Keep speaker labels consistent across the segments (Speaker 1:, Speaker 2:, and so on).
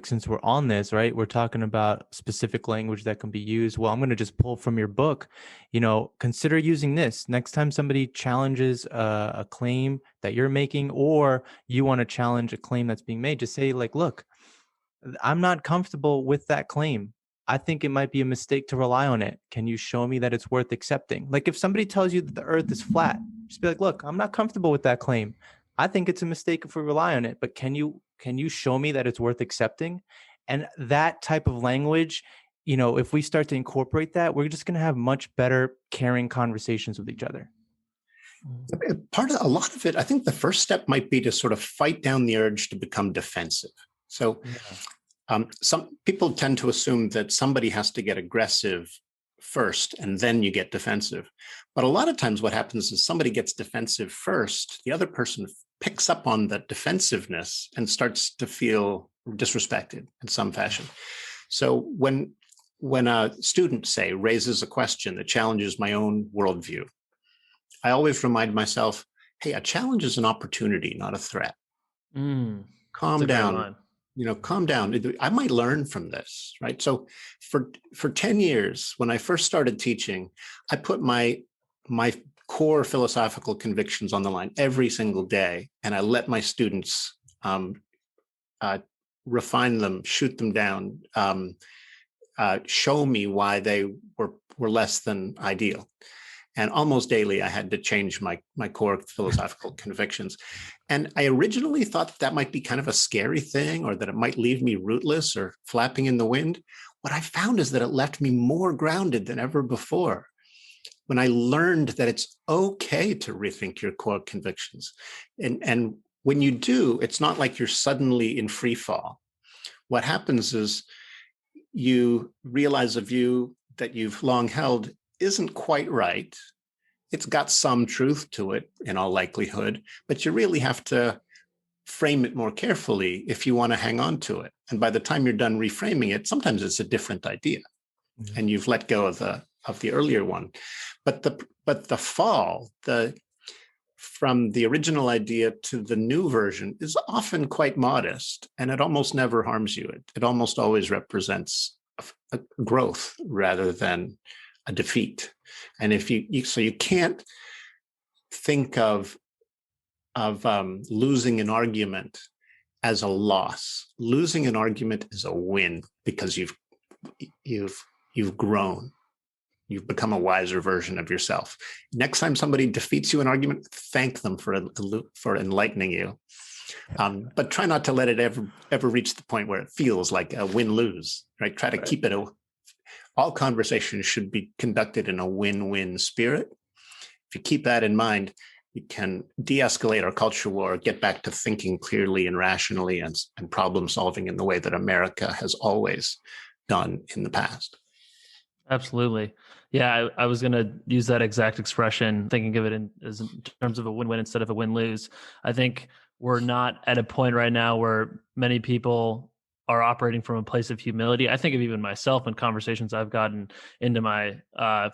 Speaker 1: since we're on this, right, we're talking about specific language that can be used. Well, I'm going to just pull from your book, consider using this next time somebody challenges a claim that you're making, or you want to challenge a claim that's being made. Just say, like, look, I'm not comfortable with that claim. I think it might be a mistake to rely on it. Can you show me that it's worth accepting? Like, if somebody tells you that the earth is flat, just be like, look, I'm not comfortable with that claim. I think it's a mistake if we rely on it, but can you show me that it's worth accepting? And that type of language, if we start to incorporate that, we're just going to have much better caring conversations with each other.
Speaker 2: A lot of it, I think the first step might be to sort of fight down the urge to become defensive. So some people tend to assume that somebody has to get aggressive first and then you get defensive. But a lot of times what happens is somebody gets defensive first, the other person picks up on that defensiveness and starts to feel disrespected in some fashion. So when a student, say, raises a question that challenges my own worldview, I always remind myself, hey, a challenge is an opportunity, not a threat. Calm down. Calm down. I might learn from this, right? So for 10 years, when I first started teaching, I put my core philosophical convictions on the line every single day, and I let my students refine them, shoot them down, show me why they were less than ideal. And almost daily, I had to change my core philosophical convictions. And I originally thought that might be kind of a scary thing, or that it might leave me rootless or flapping in the wind. What I found is that it left me more grounded than ever before. When I learned that it's okay to rethink your core convictions. And when you do, it's not like you're suddenly in free fall. What happens is you realize a view that you've long held isn't quite right. It's got some truth to it in all likelihood, but you really have to frame it more carefully if you want to hang on to it. And by the time you're done reframing it, sometimes it's a different idea, and you've let go of the earlier one. But the fall, from the original idea to the new version, is often quite modest, and it almost never harms you. It almost always represents a growth rather than a defeat. And if you can't think of losing an argument as a loss. Losing an argument is a win, because you've grown. You've become a wiser version of yourself. Next time somebody defeats you in an argument, thank them for enlightening you. But try not to let it ever reach the point where it feels like a win-lose, right? Try to keep it all conversations should be conducted in a win-win spirit. If you keep that in mind, we can de-escalate our culture war, get back to thinking clearly and rationally, and problem solving in the way that America has always done in the past.
Speaker 3: Absolutely. Yeah, I was going to use that exact expression, thinking of it in terms of a win-win instead of a win-lose. I think we're not at a point right now where many people are operating from a place of humility. I think of even myself in conversations I've gotten into my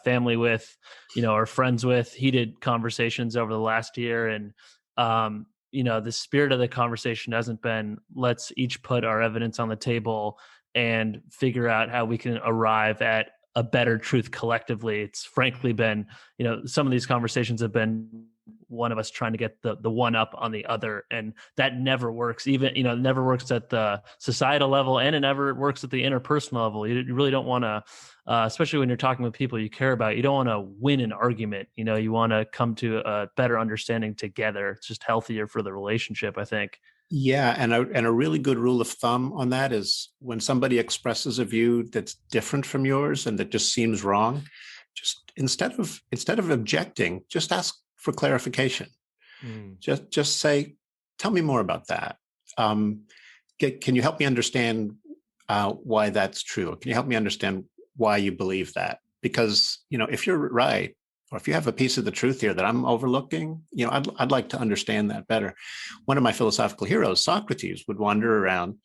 Speaker 3: family with, or friends with, heated conversations over the last year. And, the spirit of the conversation hasn't been, let's each put our evidence on the table and figure out how we can arrive at a better truth collectively. It's frankly been, some of these conversations have been one of us trying to get the one up on the other. And that never works. Even, it never works at the societal level, and it never works at the interpersonal level. You really don't want to, especially when you're talking with people you care about, you don't want to win an argument. You want to come to a better understanding together. It's just healthier for the relationship, I think.
Speaker 2: Yeah, and a really good rule of thumb on that is when somebody expresses a view that's different from yours and that just seems wrong, just instead of objecting, just ask for clarification. Just say, tell me more about that. Can you help me understand why that's true? Can you help me understand why you believe that? Because if you're right, or if you have a piece of the truth here that I'm overlooking, I'd like to understand that better. One of my philosophical heroes, Socrates, would wander around,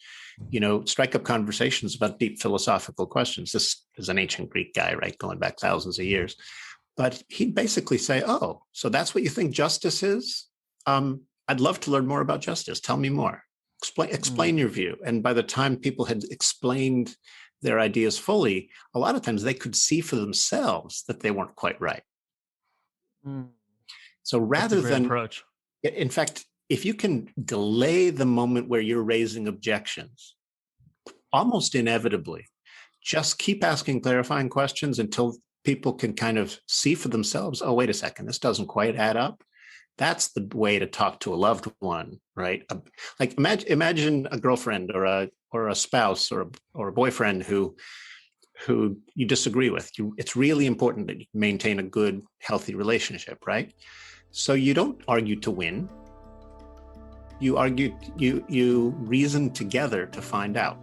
Speaker 2: strike up conversations about deep philosophical questions. This is an ancient Greek guy, right, going back thousands of years. But he'd basically say, oh, so that's what you think justice is? I'd love to learn more about justice. Tell me more. explain your view. And by the time people had explained their ideas fully, a lot of times they could see for themselves that they weren't quite right. So
Speaker 3: That's a
Speaker 2: rather
Speaker 3: great
Speaker 2: than,
Speaker 3: approach.
Speaker 2: in fact, if you can delay the moment where you're raising objections, almost inevitably, just keep asking clarifying questions until people can kind of see for themselves, oh, wait a second, this doesn't quite add up. That's the way to talk to a loved one, right? Like imagine a girlfriend or a spouse or a boyfriend who you disagree with. It's really important that you maintain a good, healthy relationship, right? So you don't argue to win. You reason together to find out.